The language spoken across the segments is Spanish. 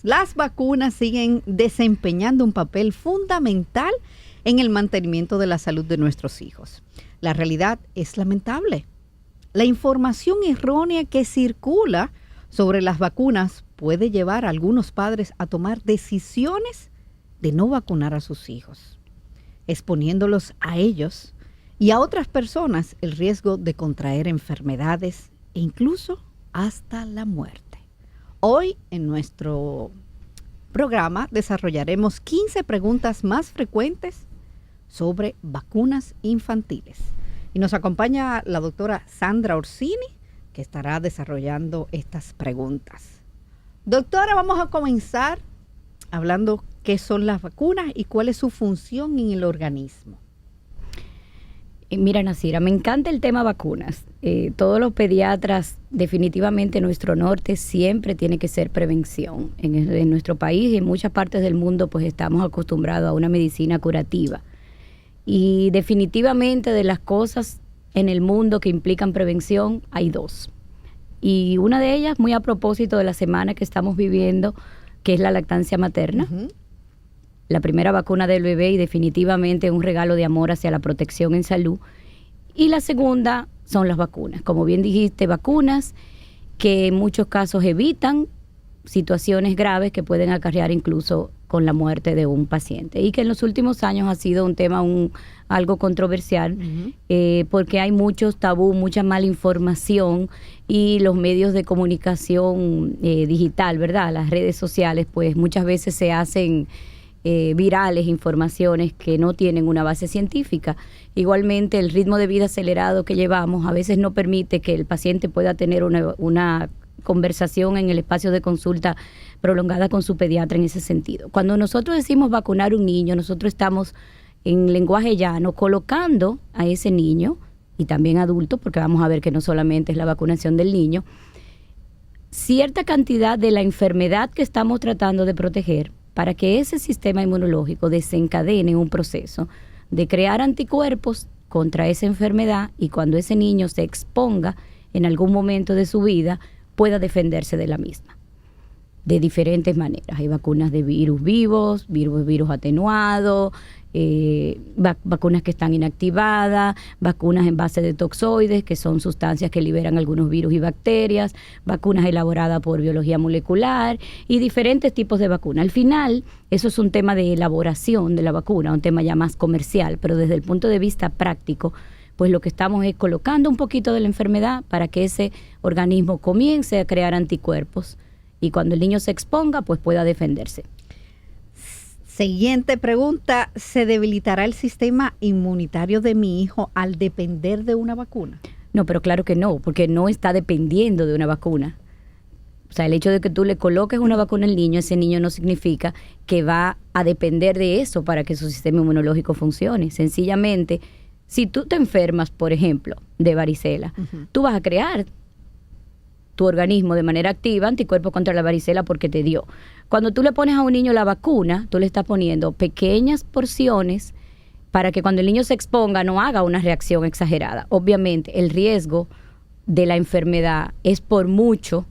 las vacunas siguen desempeñando un papel fundamental en el mantenimiento de la salud de nuestros hijos. La realidad es lamentable. La información errónea que circula sobre las vacunas puede llevar a algunos padres a tomar decisiones de no vacunar a sus hijos, exponiéndolos a ellos y a otras personas el riesgo de contraer enfermedades e incluso hasta la muerte. Hoy en nuestro programa desarrollaremos 15 preguntas más frecuentes sobre vacunas infantiles. Y nos acompaña la doctora Sandra Orsini, que estará desarrollando estas preguntas. Doctora, vamos a comenzar hablando qué son las vacunas y cuál es su función en el organismo. Mira, Nasira, me encanta el tema vacunas. Todos los pediatras, definitivamente nuestro norte siempre tiene que ser prevención. En nuestro país y en muchas partes del mundo pues estamos acostumbrados a una medicina curativa. Y definitivamente de las cosas en el mundo que implican prevención hay dos. Y una de ellas, muy a propósito de la semana que estamos viviendo, que es la lactancia materna. Uh-huh. La primera vacuna del bebé y definitivamente un regalo de amor hacia la protección en salud. Y la segunda son las vacunas. Como bien dijiste, vacunas que en muchos casos evitan situaciones graves que pueden acarrear incluso con la muerte de un paciente. Y que en los últimos años ha sido un tema algo controversial, uh-huh. Porque hay muchos tabú, mucha mala información y los medios de comunicación digital, ¿verdad? Las redes sociales, pues muchas veces se hacen virales informaciones que no tienen una base científica. Igualmente el ritmo de vida acelerado que llevamos a veces no permite que el paciente pueda tener una conversación en el espacio de consulta prolongada con su pediatra en ese sentido. Cuando nosotros decimos vacunar a un niño, nosotros estamos en lenguaje llano colocando a ese niño y también adulto, porque vamos a ver que no solamente es la vacunación del niño, cierta cantidad de la enfermedad que estamos tratando de proteger para que ese sistema inmunológico desencadene un proceso de crear anticuerpos contra esa enfermedad y cuando ese niño se exponga en algún momento de su vida pueda defenderse de la misma. De diferentes maneras. Hay vacunas de virus vivos, virus atenuados, vacunas que están inactivadas, vacunas en base de toxoides, que son sustancias que liberan algunos virus y bacterias, vacunas elaboradas por biología molecular y diferentes tipos de vacunas. Al final, eso es un tema de elaboración de la vacuna, un tema ya más comercial, pero desde el punto de vista práctico, pues lo que estamos es colocando un poquito de la enfermedad para que ese organismo comience a crear anticuerpos y cuando el niño se exponga, pues pueda defenderse. Siguiente pregunta, ¿se debilitará el sistema inmunitario de mi hijo al depender de una vacuna? No, pero claro que no, porque no está dependiendo de una vacuna. O sea, el hecho de que tú le coloques una vacuna al niño, ese niño no significa que va a depender de eso para que su sistema inmunológico funcione. Sencillamente, si tú te enfermas, por ejemplo, de varicela, uh-huh. tú vas a crear tu organismo de manera activa anticuerpos contra la varicela porque te dio. Cuando tú le pones a un niño la vacuna, tú le estás poniendo pequeñas porciones para que cuando el niño se exponga no haga una reacción exagerada. Obviamente, el riesgo de la enfermedad es por mucho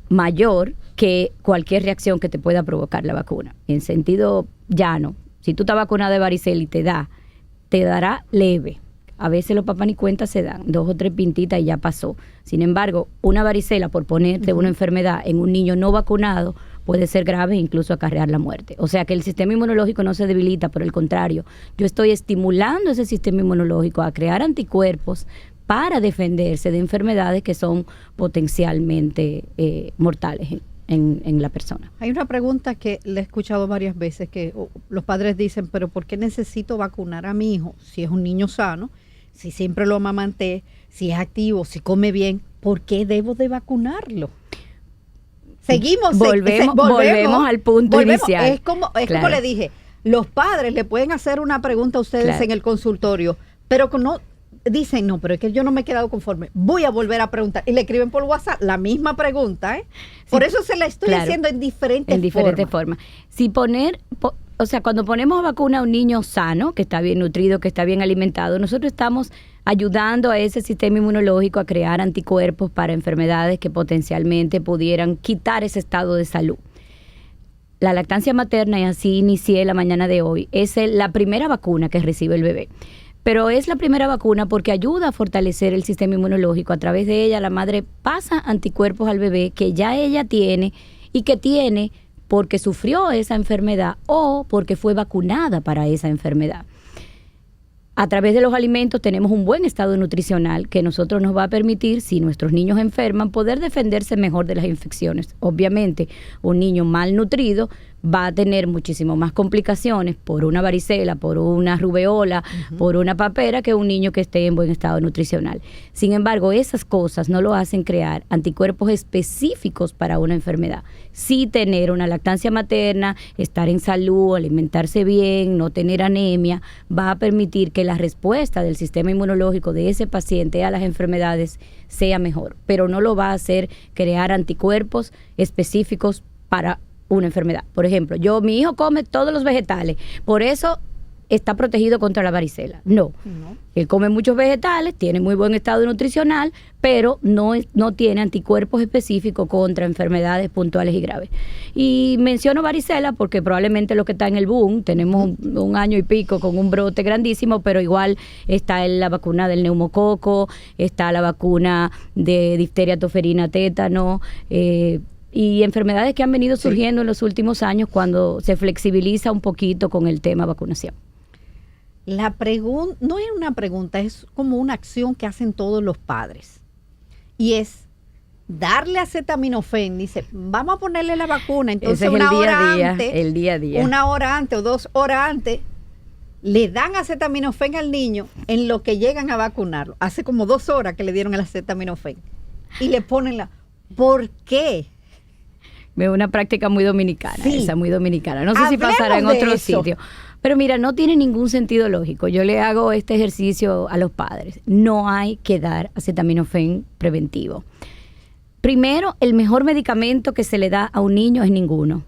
mayor que cualquier reacción que te pueda provocar la vacuna. En sentido llano, si tú estás vacunada de varicela y te dará leve. A veces los papás ni cuenta se dan, 2 o 3 pintitas y ya pasó. Sin embargo, una varicela, por ponerte una enfermedad en un niño no vacunado, puede ser grave e incluso acarrear la muerte. O sea que el sistema inmunológico no se debilita, por el contrario, yo estoy estimulando ese sistema inmunológico a crear anticuerpos para defenderse de enfermedades que son potencialmente mortales en la persona. Hay una pregunta que le he escuchado varias veces que los padres dicen, pero ¿por qué necesito vacunar a mi hijo si es un niño sano? Si siempre lo amamanté, si es activo, si come bien, ¿por qué debo de vacunarlo? Seguimos. Volvemos al punto inicial. Es como le dije, los padres le pueden hacer una pregunta a ustedes en el consultorio, pero no dicen, no, pero es que yo no me he quedado conforme, voy a volver a preguntar. Y le escriben por WhatsApp la misma pregunta, ¿eh? Por eso se la estoy haciendo en diferentes formas. Si o sea, cuando ponemos vacuna a un niño sano, que está bien nutrido, que está bien alimentado, nosotros estamos ayudando a ese sistema inmunológico a crear anticuerpos para enfermedades que potencialmente pudieran quitar ese estado de salud. La lactancia materna, y así inicié la mañana de hoy, es la primera vacuna que recibe el bebé. Pero es la primera vacuna porque ayuda a fortalecer el sistema inmunológico. A través de ella, la madre pasa anticuerpos al bebé que ya ella tiene y que tiene porque sufrió esa enfermedad o porque fue vacunada para esa enfermedad. A través de los alimentos tenemos un buen estado nutricional que nosotros nos va a permitir, si nuestros niños enferman, poder defenderse mejor de las infecciones. Obviamente, un niño malnutrido va a tener muchísimo más complicaciones por una varicela, por una rubeola, por una papera, que un niño que esté en buen estado nutricional. Sin embargo, esas cosas no lo hacen crear anticuerpos específicos para una enfermedad. Sí tener una lactancia materna, estar en salud, alimentarse bien, no tener anemia, va a permitir que la respuesta del sistema inmunológico de ese paciente a las enfermedades sea mejor, pero no lo va a hacer crear anticuerpos específicos para una enfermedad. Por ejemplo, mi hijo come todos los vegetales, por eso está protegido contra la varicela. No. Él come muchos vegetales, tiene muy buen estado nutricional, pero no tiene anticuerpos específicos contra enfermedades puntuales y graves. Y menciono varicela porque probablemente lo que está en el boom, tenemos un año y pico con un brote grandísimo, pero igual está la vacuna del neumococo, está la vacuna de difteria, toferina, tétano, y enfermedades que han venido surgiendo en los últimos años cuando se flexibiliza un poquito con el tema vacunación. La pregunta no es una pregunta, es como una acción que hacen todos los padres. Y es darle acetaminofén. Dice, vamos a ponerle la vacuna. Entonces, ese es una hora antes, una hora antes o 2 horas antes, le dan acetaminofén al niño en lo que llegan a vacunarlo. Hace como 2 horas que le dieron el acetaminofén. Y le ponen ¿por qué? Es una práctica muy dominicana, sí. Esa muy dominicana. No sé si Hablemos pasará en de otro eso. sitio. Pero mira, no tiene ningún sentido lógico. Yo le hago este ejercicio a los padres. No hay que dar acetaminofén preventivo. Primero, el mejor medicamento que se le da a un niño es ninguno.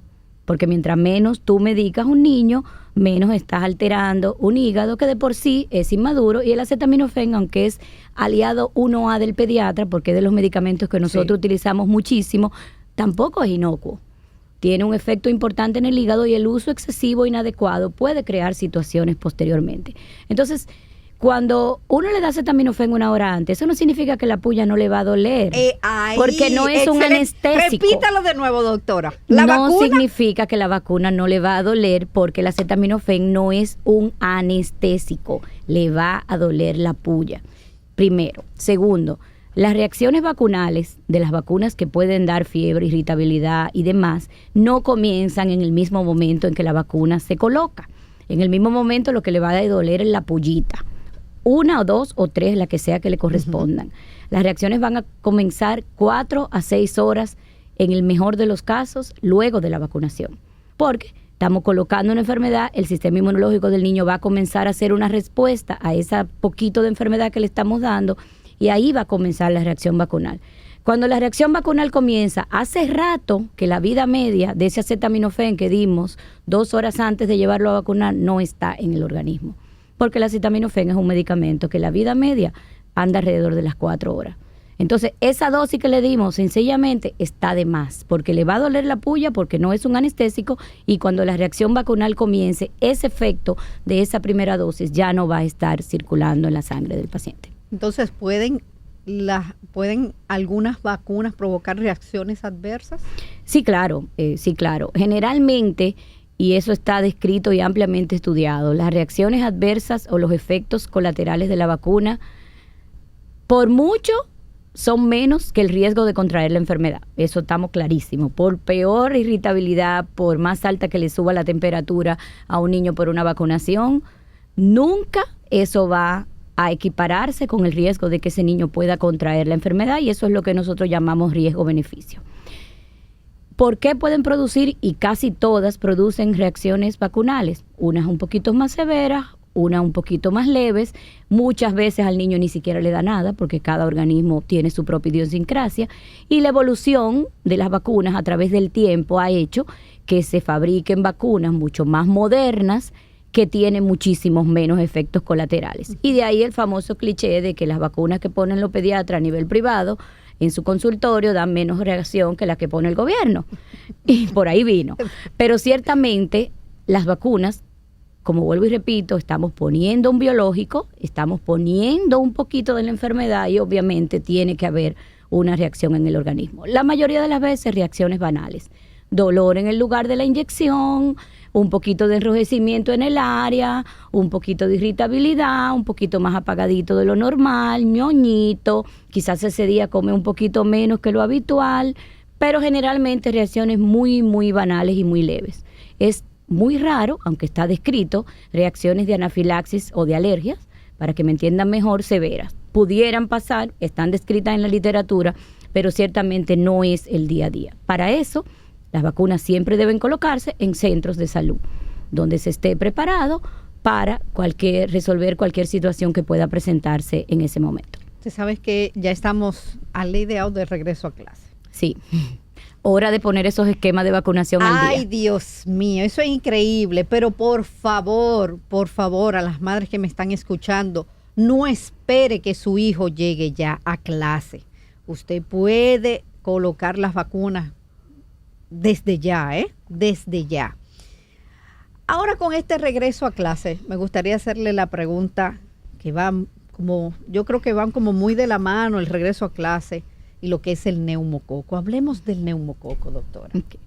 Porque mientras menos tú medicas a un niño, menos estás alterando un hígado que de por sí es inmaduro. Y el acetaminofén, aunque es aliado 1A del pediatra, porque es de los medicamentos que nosotros utilizamos muchísimo, tampoco es inocuo. Tiene un efecto importante en el hígado y el uso excesivo inadecuado puede crear situaciones posteriormente. Entonces, cuando uno le da acetaminofén 1 hora antes, eso no significa que la puya no le va a doler, porque no es un anestésico. Repítalo de nuevo, doctora. No significa que la vacuna no le va a doler, porque el acetaminofén no es un anestésico. Le va a doler la puya. Primero. Segundo, las reacciones vacunales de las vacunas que pueden dar fiebre, irritabilidad y demás no comienzan en el mismo momento en que la vacuna se coloca. En el mismo momento lo que le va a doler es la pullita. 1 o 2 o 3, la que sea que le correspondan. Las reacciones van a comenzar 4 a 6 horas, en el mejor de los casos, luego de la vacunación. Porque estamos colocando una enfermedad, el sistema inmunológico del niño va a comenzar a hacer una respuesta a esa poquito de enfermedad que le estamos dando, y ahí va a comenzar la reacción vacunal. Cuando la reacción vacunal comienza, hace rato que la vida media de ese acetaminofén que dimos 2 horas antes de llevarlo a vacunar no está en el organismo. Porque el acetaminofén es un medicamento que la vida media anda alrededor de las 4 horas. Entonces, esa dosis que le dimos sencillamente está de más, porque le va a doler la puya, porque no es un anestésico, y cuando la reacción vacunal comience, ese efecto de esa primera dosis ya no va a estar circulando en la sangre del paciente. Entonces, ¿pueden algunas vacunas provocar reacciones adversas? Sí, claro. Generalmente, y eso está descrito y ampliamente estudiado, las reacciones adversas o los efectos colaterales de la vacuna, por mucho, son menos que el riesgo de contraer la enfermedad. Eso estamos clarísimos. Por peor irritabilidad, por más alta que le suba la temperatura a un niño por una vacunación, nunca eso va a equipararse con el riesgo de que ese niño pueda contraer la enfermedad, y eso es lo que nosotros llamamos riesgo-beneficio. ¿Por qué pueden producir? Y casi todas producen reacciones vacunales, unas un poquito más severas, una un poquito más leves. Muchas veces al niño ni siquiera le da nada porque cada organismo tiene su propia idiosincrasia, y la evolución de las vacunas a través del tiempo ha hecho que se fabriquen vacunas mucho más modernas que tienen muchísimos menos efectos colaterales. Y de ahí el famoso cliché de que las vacunas que ponen los pediatras a nivel privado en su consultorio dan menos reacción que las que pone el gobierno. Y por ahí vino. Pero ciertamente las vacunas, como vuelvo y repito, estamos poniendo un biológico, estamos poniendo un poquito de la enfermedad y obviamente tiene que haber una reacción en el organismo. La mayoría de las veces reacciones banales. Dolor en el lugar de la inyección, un poquito de enrojecimiento en el área, un poquito de irritabilidad, un poquito más apagadito de lo normal, ñoñito, quizás ese día come un poquito menos que lo habitual, pero generalmente reacciones muy, muy banales y muy leves. Es muy raro, aunque está descrito, reacciones de anafilaxis o de alergias, para que me entiendan mejor, severas. Pudieran pasar, están descritas en la literatura, pero ciertamente no es el día a día. Para eso, las vacunas siempre deben colocarse en centros de salud, donde se esté preparado para resolver cualquier situación que pueda presentarse en ese momento. Usted sabe que ya estamos al ideal de regreso a clase. Sí, hora de poner esos esquemas de vacunación al día. Ay, Dios mío, eso es increíble, pero por favor, a las madres que me están escuchando, no espere que su hijo llegue ya a clase. Usted puede colocar las vacunas desde ya, desde ya. Ahora, con este regreso a clase, me gustaría hacerle la pregunta que yo creo que van como muy de la mano, el regreso a clase y lo que es el neumococo. Hablemos del neumococo, doctora. Okay.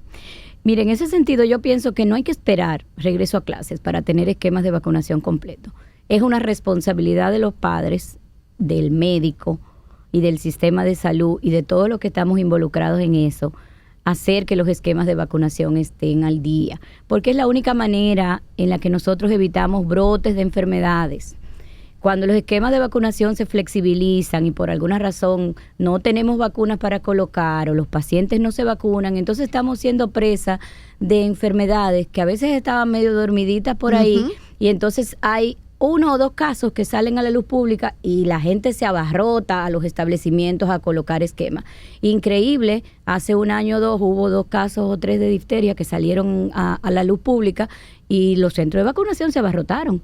Mire, en ese sentido yo pienso que no hay que esperar regreso a clases para tener esquemas de vacunación completo. Es una responsabilidad de los padres, del médico y del sistema de salud y de todos los que estamos involucrados en eso, hacer que los esquemas de vacunación estén al día, porque es la única manera en la que nosotros evitamos brotes de enfermedades. Cuando los esquemas de vacunación se flexibilizan y por alguna razón no tenemos vacunas para colocar o los pacientes no se vacunan, entonces estamos siendo presa de enfermedades que a veces estaban medio dormiditas por ahí, y entonces hay 1 o 2 casos que salen a la luz pública y la gente se abarrota a los establecimientos a colocar esquemas. Increíble, hace 1 año o 2 hubo 2 casos o 3 de difteria que salieron a la luz pública y los centros de vacunación se abarrotaron.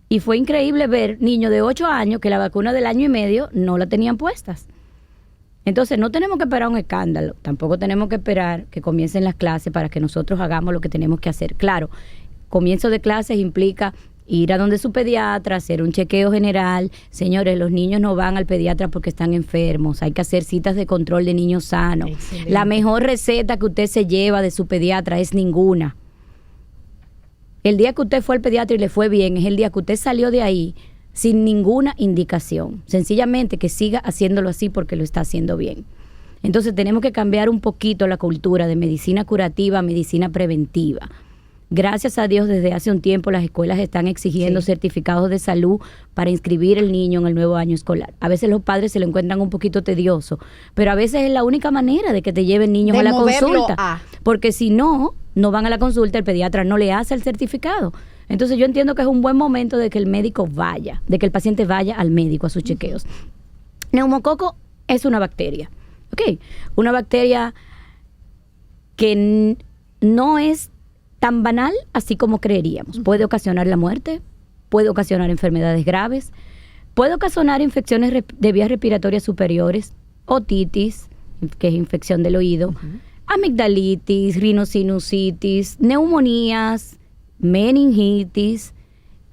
Y fue increíble ver niños de 8 años que la vacuna del año y medio no la tenían puestas. Entonces no tenemos que esperar un escándalo, tampoco tenemos que esperar que comiencen las clases para que nosotros hagamos lo que tenemos que hacer. Claro, comienzo de clases implica ir a donde su pediatra, hacer un chequeo general. Señores, los niños no van al pediatra porque están enfermos. Hay que hacer citas de control de niños sanos. Excelente. La mejor receta que usted se lleva de su pediatra es ninguna. El día que usted fue al pediatra y le fue bien es el día que usted salió de ahí sin ninguna indicación. Sencillamente que siga haciéndolo así porque lo está haciendo bien. Entonces tenemos que cambiar un poquito la cultura de medicina curativa a medicina preventiva. Gracias a Dios, desde hace un tiempo las escuelas están exigiendo certificados de salud para inscribir el niño en el nuevo año escolar. A veces los padres se lo encuentran un poquito tedioso, pero a veces es la única manera de que te lleven niños a la consulta. Porque si no van a la consulta, el pediatra no le hace el certificado. Entonces yo entiendo que es un buen momento de que el médico vaya, de que el paciente vaya al médico a sus chequeos. Neumococo es una bacteria, ¿ok? Una bacteria que no es tan banal así como creeríamos. Puede ocasionar la muerte, puede ocasionar enfermedades graves, puede ocasionar infecciones de vías respiratorias superiores, otitis, que es infección del oído, amigdalitis, rinosinusitis, neumonías, meningitis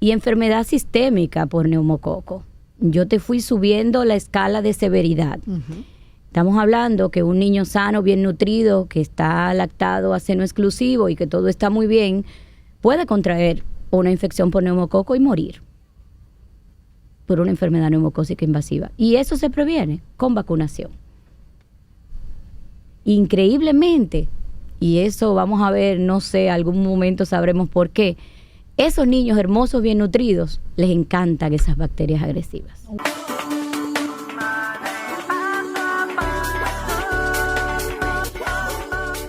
y enfermedad sistémica por neumococo. Yo te fui subiendo la escala de severidad. Estamos hablando que un niño sano, bien nutrido, que está lactado a seno exclusivo y que todo está muy bien, puede contraer una infección por neumococo y morir por una enfermedad neumocócica invasiva. Y eso se previene con vacunación. Increíblemente, y eso vamos a ver, no sé, algún momento sabremos por qué, esos niños hermosos, bien nutridos, les encantan esas bacterias agresivas.